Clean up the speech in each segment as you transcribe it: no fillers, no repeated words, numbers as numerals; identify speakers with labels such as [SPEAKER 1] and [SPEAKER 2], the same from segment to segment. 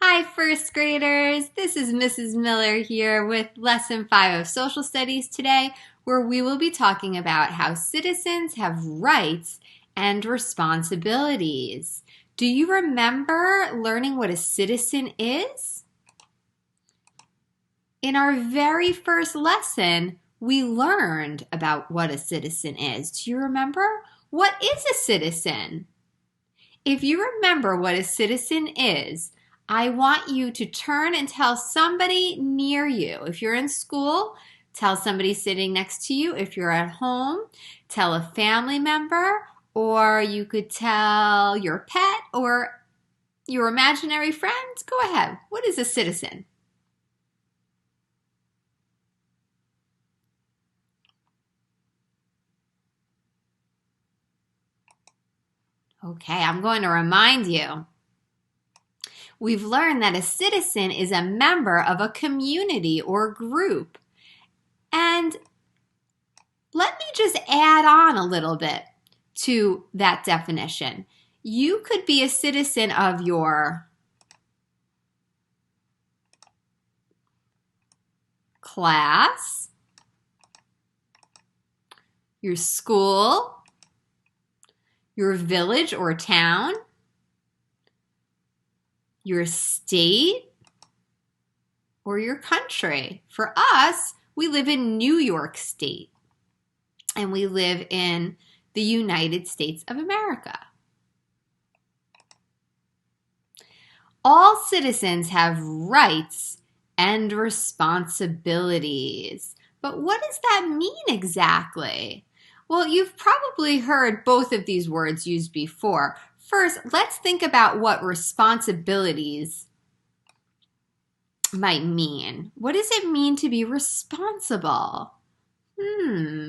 [SPEAKER 1] Hi, first graders. This is Mrs. Miller here with Lesson 5 of Social Studies today, where we will be talking about how citizens have rights and responsibilities. Do you remember learning what a citizen is? In our very first lesson, we learned about what a citizen is. Do you remember? What is a citizen? If you remember what a citizen is, I want you to turn and tell somebody near you. If you're in school, tell somebody sitting next to you. If you're at home, tell a family member, or you could tell your pet or your imaginary friends. Go ahead. What is a citizen? Okay, I'm going to remind you. We've learned that a citizen is a member of a community or group. And let me just add on a little bit to that definition. You could be a citizen of your class, your school, your village or town, your state, or your country. For us, we live in New York State, and we live in the United States of America. All citizens have rights and responsibilities. But what does that mean exactly? Well, you've probably heard both of these words used before. First, let's think about what responsibilities might mean. What does it mean to be responsible?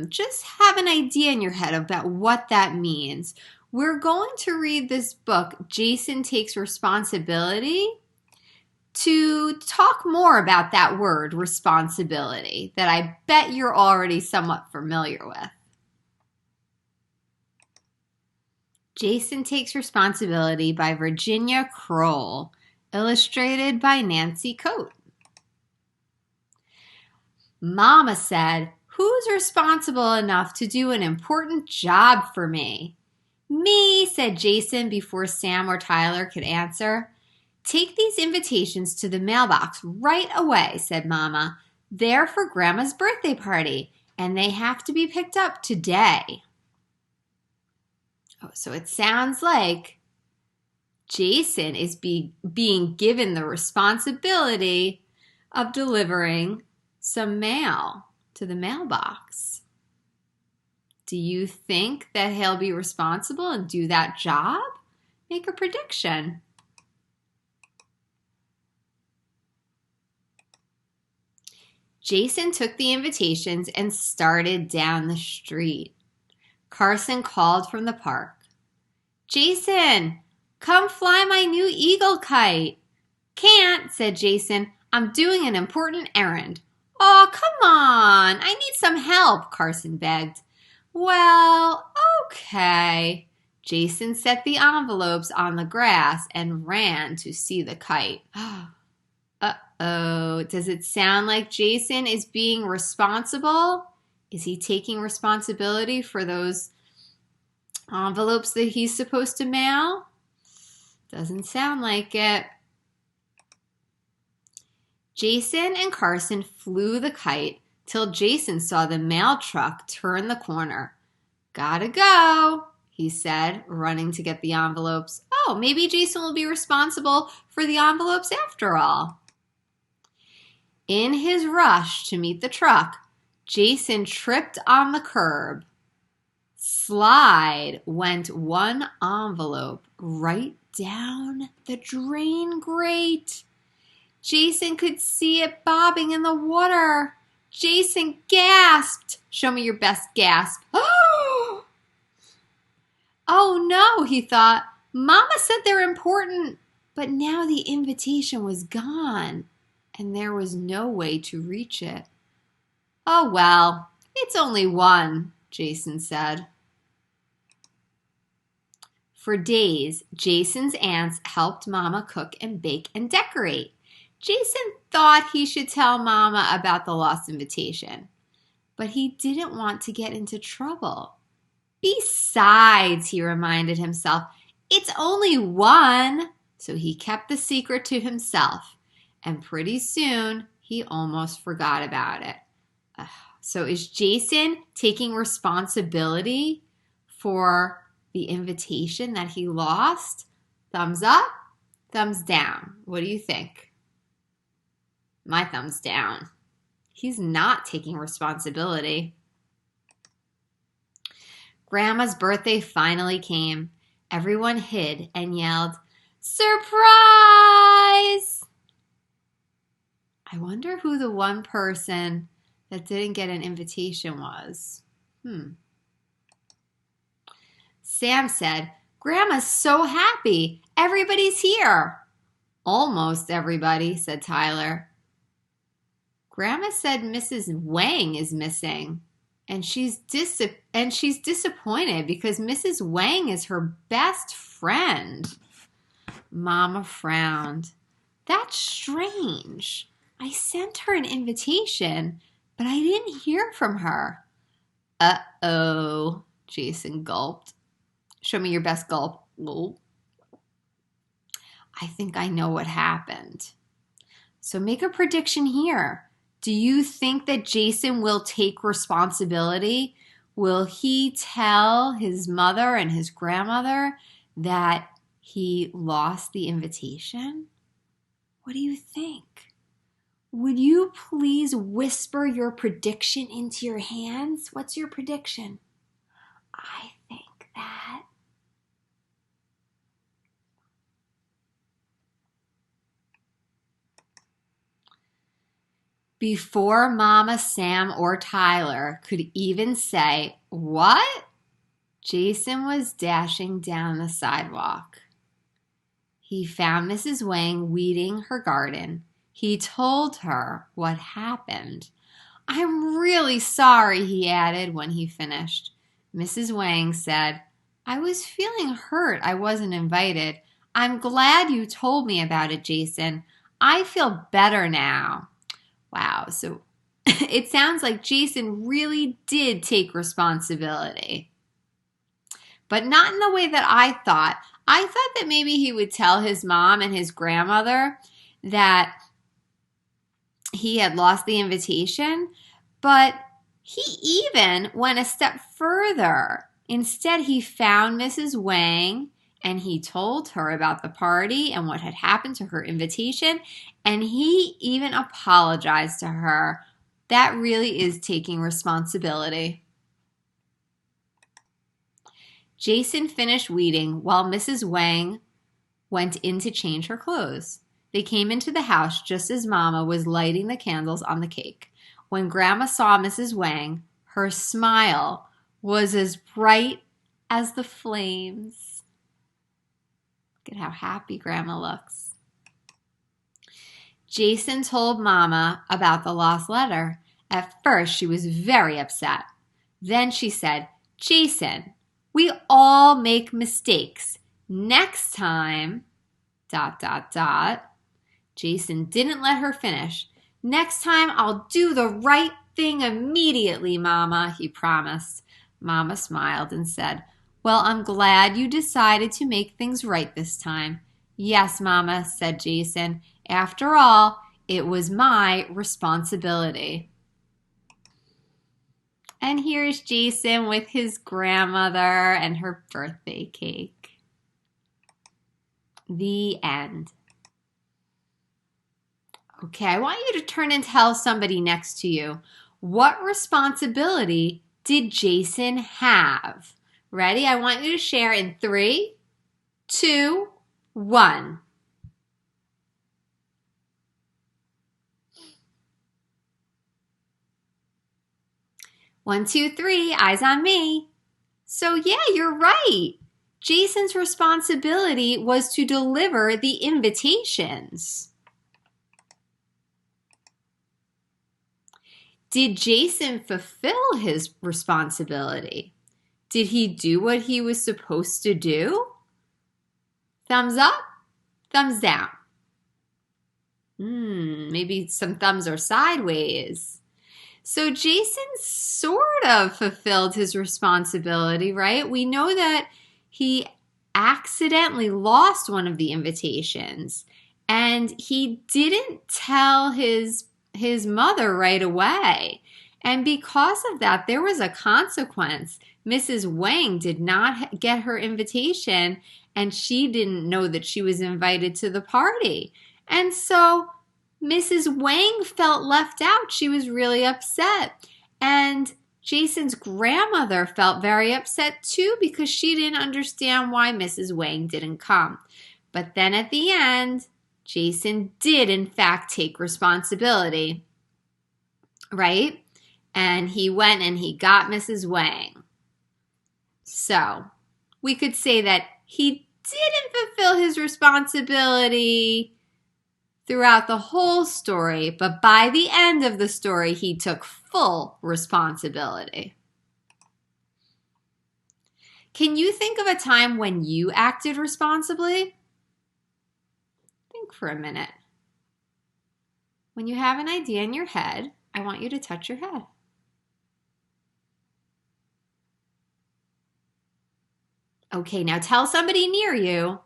[SPEAKER 1] Just have an idea in your head about what that means. We're going to read this book, Jason Takes Responsibility, to talk more about that word, responsibility, that I bet you're already somewhat familiar with. Jason Takes Responsibility by Virginia Kroll, illustrated by Nancy Coate. Mama said, "Who's responsible enough to do an important job for me?" "Me," said Jason before Sam or Tyler could answer. "Take these invitations to the mailbox right away," said Mama. "They're for Grandma's birthday party, and they have to be picked up today." Oh, so it sounds like Jason is being given the responsibility of delivering some mail to the mailbox. Do you think that he'll be responsible and do that job? Make a prediction. Jason took the invitations and started down the street. Carson called from the park. "Jason, come fly my new eagle kite." "Can't," said Jason. "I'm doing an important errand." "Oh, come on. I need some help," Carson begged. "Well, okay." Jason set the envelopes on the grass and ran to see the kite. Uh-oh. Does it sound like Jason is being responsible? Is he taking responsibility for those envelopes that he's supposed to mail? Doesn't sound like it. Jason and Carson flew the kite till Jason saw the mail truck turn the corner. "Gotta go," he said, running to get the envelopes. Oh, maybe Jason will be responsible for the envelopes after all. In his rush to meet the truck, Jason tripped on the curb. Slide went one envelope right down the drain grate. Jason could see it bobbing in the water. Jason gasped. Show me your best gasp. Oh no, he thought. Mama said they're important, but now the invitation was gone, and there was no way to reach it. "Oh well, it's only one," Jason said. For days, Jason's aunts helped Mama cook and bake and decorate. Jason thought he should tell Mama about the lost invitation, but he didn't want to get into trouble. Besides, he reminded himself, it's only one. So he kept the secret to himself, and pretty soon he almost forgot about it. So is Jason taking responsibility for the invitation that he lost? Thumbs up, thumbs down. What do you think? My thumbs down. He's not taking responsibility. Grandma's birthday finally came. Everyone hid and yelled, "Surprise!" I wonder who the one person that didn't get an invitation was. Sam said, "Grandma's so happy. Everybody's here." "Almost everybody," said Tyler. Grandma said Mrs. Wang is missing, and she's disappointed because Mrs. Wang is her best friend. Mama frowned. That's strange. I sent her an invitation, but I didn't hear from her. Uh-oh, Jason gulped. Show me your best gulp. I think I know what happened. So make a prediction here. Do you think that Jason will take responsibility? Will he tell his mother and his grandmother that he lost the invitation? What do you think? Would you please whisper your prediction into your hands? What's your prediction? I think that before Mama, Sam, or Tyler could even say, "What?" Jason was dashing down the sidewalk. He found Mrs. Wang weeding her garden. He told her what happened. "I'm really sorry," he added when he finished. Mrs. Wang said, "I was feeling hurt I wasn't invited. I'm glad you told me about it, Jason. I feel better now." Wow, so it sounds like Jason really did take responsibility. But not in the way that I thought. I thought that maybe he would tell his mom and his grandmother that he had lost the invitation, but he even went a step further. Instead, he found Mrs. Wang and he told her about the party and what had happened to her invitation, and he even apologized to her. That really is taking responsibility. Jason finished weeding while Mrs. Wang went in to change her clothes. They came into the house just as Mama was lighting the candles on the cake. When Grandma saw Mrs. Wang, her smile was as bright as the flames. Look at how happy Grandma looks. Jason told Mama about the lost letter. At first, she was very upset. Then she said, "Jason, we all make mistakes. Next time, ... Jason didn't let her finish. "Next time, I'll do the right thing immediately, Mama," he promised. Mama smiled and said, "Well, I'm glad you decided to make things right this time." "Yes, Mama," said Jason. "After all, it was my responsibility." And here's Jason with his grandmother and her birthday cake. The end. Okay, I want you to turn and tell somebody next to you, what responsibility did Jason have? Ready? I want you to share in 3, 2, 1. One, two, three, eyes on me. So yeah, you're right. Jason's responsibility was to deliver the invitations. Did Jason fulfill his responsibility? Did he do what he was supposed to do? Thumbs up, thumbs down. Maybe some thumbs are sideways. So Jason sort of fulfilled his responsibility, right? We know that he accidentally lost one of the invitations, and he didn't tell his mother right away. And because of that, there was a consequence. Mrs. Wang did not get her invitation, and she didn't know that she was invited to the party. And so Mrs. Wang felt left out. She was really upset. And Jason's grandmother felt very upset too because she didn't understand why Mrs. Wang didn't come. But then at the end, Jason did in fact take responsibility, right? And he went and he got Mrs. Wang. So we could say that he didn't fulfill his responsibility throughout the whole story, but by the end of the story, he took full responsibility. Can you think of a time when you acted responsibly? Think for a minute. When you have an idea in your head, I want you to touch your head. Okay, now tell somebody near you,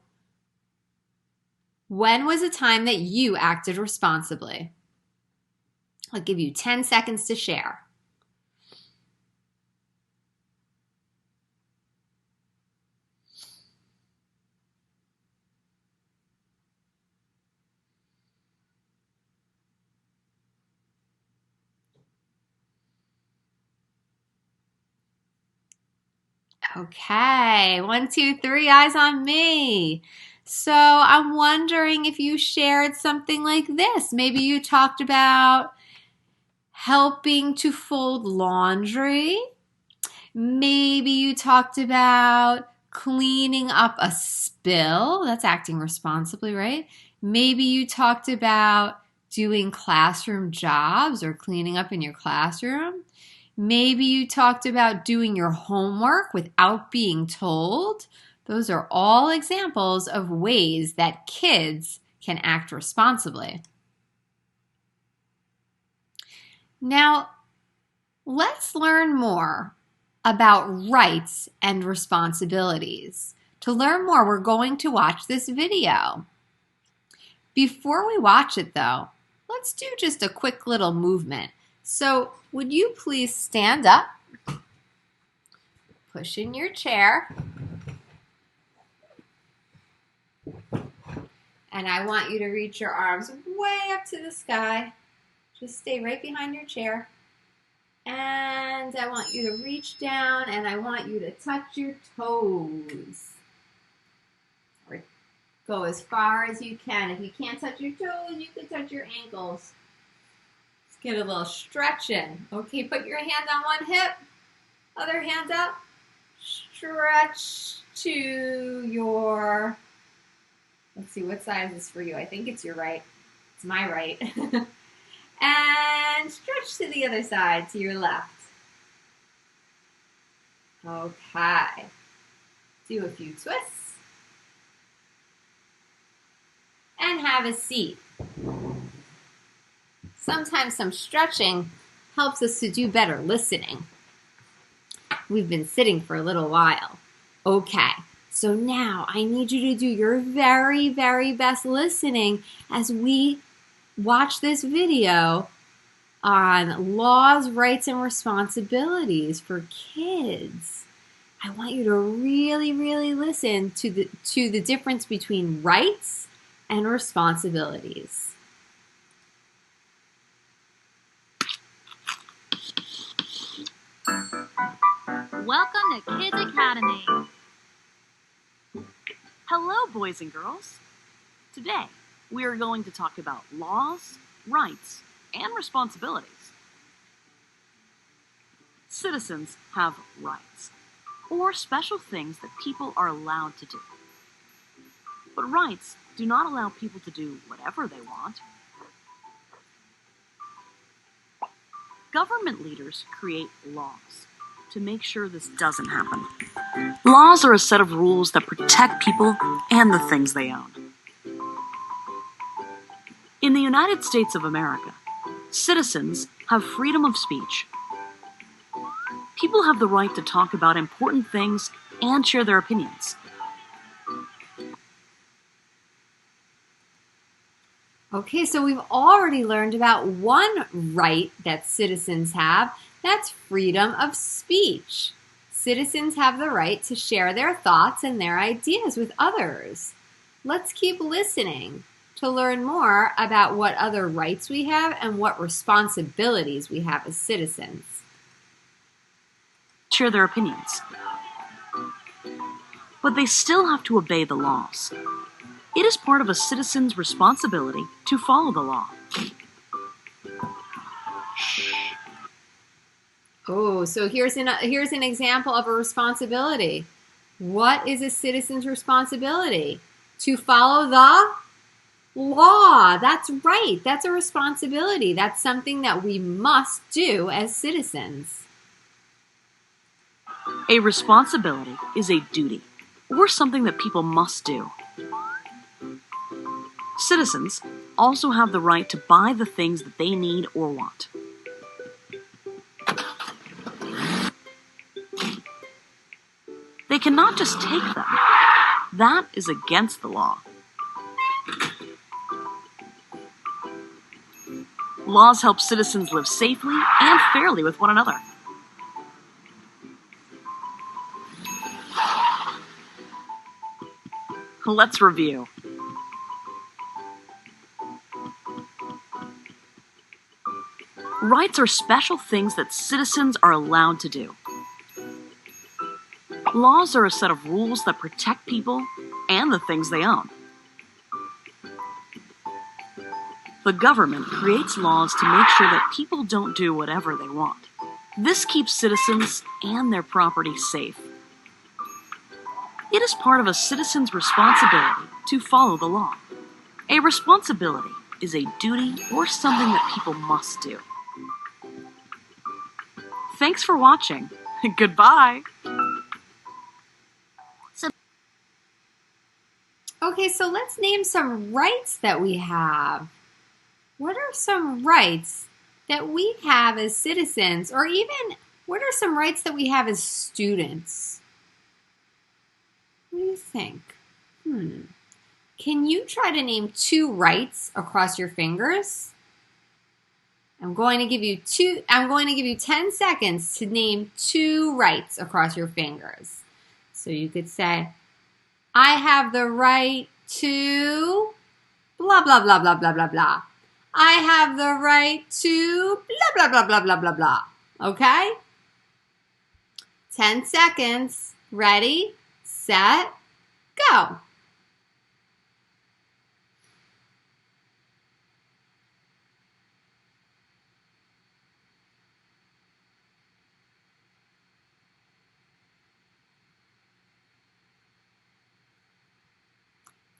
[SPEAKER 1] when was a time that you acted responsibly? I'll give you 10 seconds to share. Okay, 1, 2, 3, eyes on me. So I'm wondering if you shared something like this. Maybe you talked about helping to fold laundry. Maybe you talked about cleaning up a spill. That's acting responsibly, right? Maybe you talked about doing classroom jobs or cleaning up in your classroom. Maybe you talked about doing your homework without being told. Those are all examples of ways that kids can act responsibly. Now, let's learn more about rights and responsibilities. To learn more, we're going to watch this video. Before we watch it, though, let's do just a quick little movement. So, would you please stand up, push in your chair, and I want you to reach your arms way up to the sky. Just stay right behind your chair. And I want you to reach down and I want you to touch your toes. Or go as far as you can. If you can't touch your toes, you can touch your ankles. Let's get a little stretch in. Okay, put your hand on one hip, other hand up. Stretch to your, let's see, what side is this for you? I think it's your right. It's my right. And stretch to the other side, to your left. Okay. Do a few twists. And have a seat. Sometimes some stretching helps us to do better listening. We've been sitting for a little while. Okay, so now I need you to do your very, very best listening as we watch this video on laws, rights, and responsibilities for kids. I want you to really, really listen to the difference between rights and responsibilities.
[SPEAKER 2] Welcome to Kids Academy. Hello, boys and girls. Today, we are going to talk about laws, rights, and responsibilities. Citizens have rights, or special things that people are allowed to do. But rights do not allow people to do whatever they want. Government leaders create laws to make sure this doesn't happen. Laws are a set of rules that protect people and the things they own. In the United States of America, citizens have freedom of speech. People have the right to talk about important things and share their opinions.
[SPEAKER 1] Okay, so we've already learned about one right that citizens have. That's freedom of speech. Citizens have the right to share their thoughts and their ideas with others. Let's keep listening to learn more about what other rights we have and what responsibilities we have as citizens.
[SPEAKER 2] Share their opinions. But they still have to obey the laws. It is part of a citizen's responsibility to follow the law.
[SPEAKER 1] Oh, so here's an example of a responsibility. What is a citizen's responsibility? To follow the law. That's right. That's a responsibility. That's something that we must do as citizens.
[SPEAKER 2] A responsibility is a duty, or something that people must do. Citizens also have the right to buy the things that they need or want. They cannot just take them. That is against the law. Laws help citizens live safely and fairly with one another. Let's review. Rights are special things that citizens are allowed to do. Laws are a set of rules that protect people and the things they own. The government creates laws to make sure that people don't do whatever they want. This keeps citizens and their property safe. It is part of a citizen's responsibility to follow the law. A responsibility is a duty or something that people must do. Thanks for watching. Goodbye.
[SPEAKER 1] Okay, so let's name some rights that we have. What are some rights that we have as citizens, or even what are some rights that we have as students? What do you think? Can you try to name 2 rights across your fingers? I'm going to give you 10 seconds to name 2 rights across your fingers. So you could say, I have the right to blah, blah, blah, blah, blah, blah, blah. I have the right to blah, blah, blah, blah, blah, blah, blah. Okay? 10 seconds. Ready, set, go.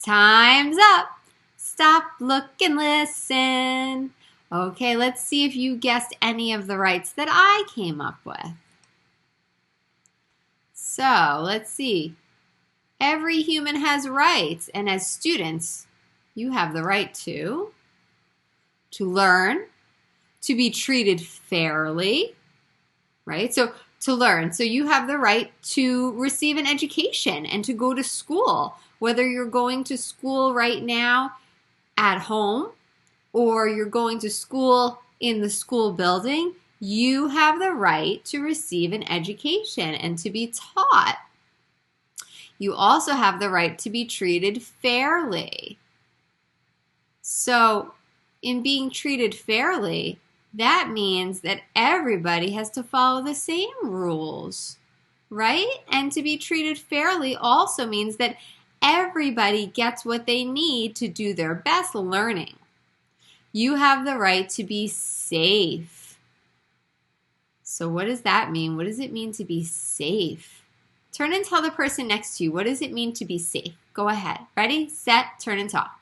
[SPEAKER 1] Time's up. Stop, look, and listen. Okay, let's see if you guessed any of the rights that I came up with. So, let's see. Every human has rights, and as students, you have the right to learn, to be treated fairly, right? So, to learn. So you have the right to receive an education and to go to school, whether you're going to school right now at home or you're going to school in the school building. You have the right to receive an education and to be taught. You also have the right to be treated fairly. So, in being treated fairly, that means that everybody has to follow the same rules, right? And to be treated fairly also means that everybody gets what they need to do their best learning. You have the right to be safe. So what does that mean? What does it mean to be safe? Turn and tell the person next to you, what does it mean to be safe? Go ahead. Ready, set, turn and talk.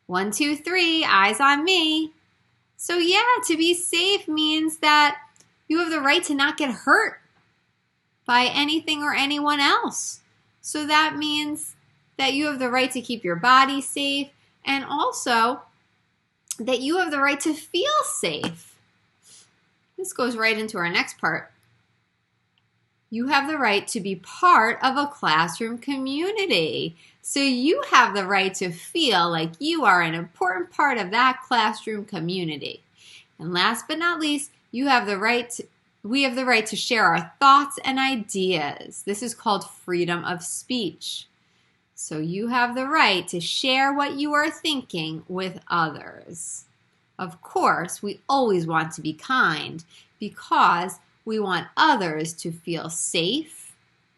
[SPEAKER 1] One, two, three, eyes on me. So yeah, to be safe means that you have the right to not get hurt by anything or anyone else. So that means that you have the right to keep your body safe, and also that you have the right to feel safe. This goes right into our next part. You have the right to be part of a classroom community. So you have the right to feel like you are an important part of that classroom community. And last but not least, we have the right to share our thoughts and ideas. This is called freedom of speech. So you have the right to share what you are thinking with others. Of course, we always want to be kind because we want others to feel safe,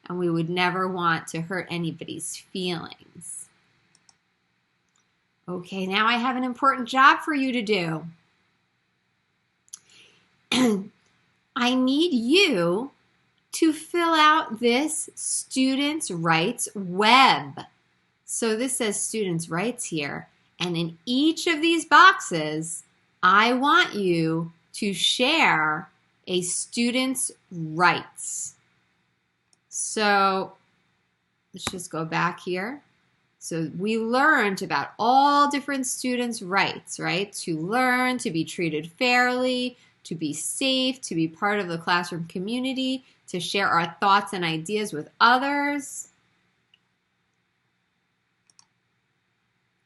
[SPEAKER 1] and we would never want to hurt anybody's feelings. Okay, now I have an important job for you to do. I need you to fill out this students' rights web. So this says students' rights here, and in each of these boxes, I want you to share a student's rights. So let's just go back here. So we learned about all different students' rights, right? To learn, to be treated fairly, to be safe, to be part of the classroom community, to share our thoughts and ideas with others.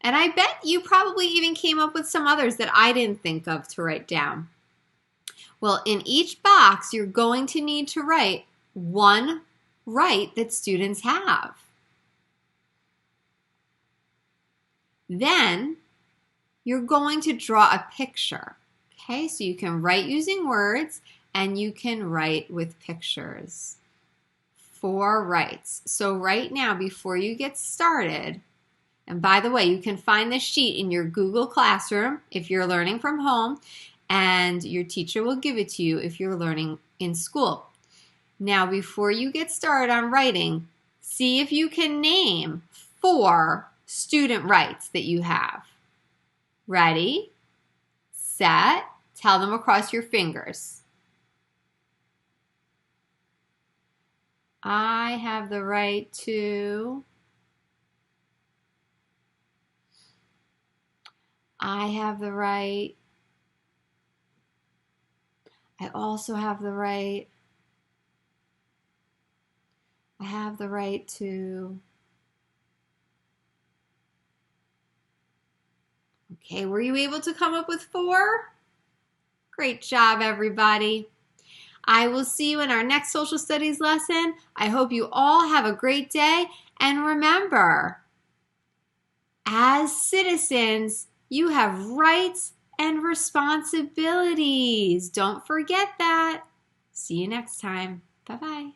[SPEAKER 1] And I bet you probably even came up with some others that I didn't think of to write down. Well, in each box, you're going to need to write one right that students have. Then you're going to draw a picture. Okay, so you can write using words and you can write with pictures. 4 rights. So right now, before you get started, and by the way, you can find this sheet in your Google Classroom if you're learning from home, and your teacher will give it to you if you're learning in school. Now, before you get started on writing, see if you can name 4 student rights that you have. Ready, set, tell them across your fingers. I have the right to. I have the right. I also have the right. I have the right to. Okay, were you able to come up with 4? Great job, everybody. I will see you in our next social studies lesson. I hope you all have a great day. And remember, as citizens, you have rights and responsibilities. Don't forget that. See you next time. Bye-bye.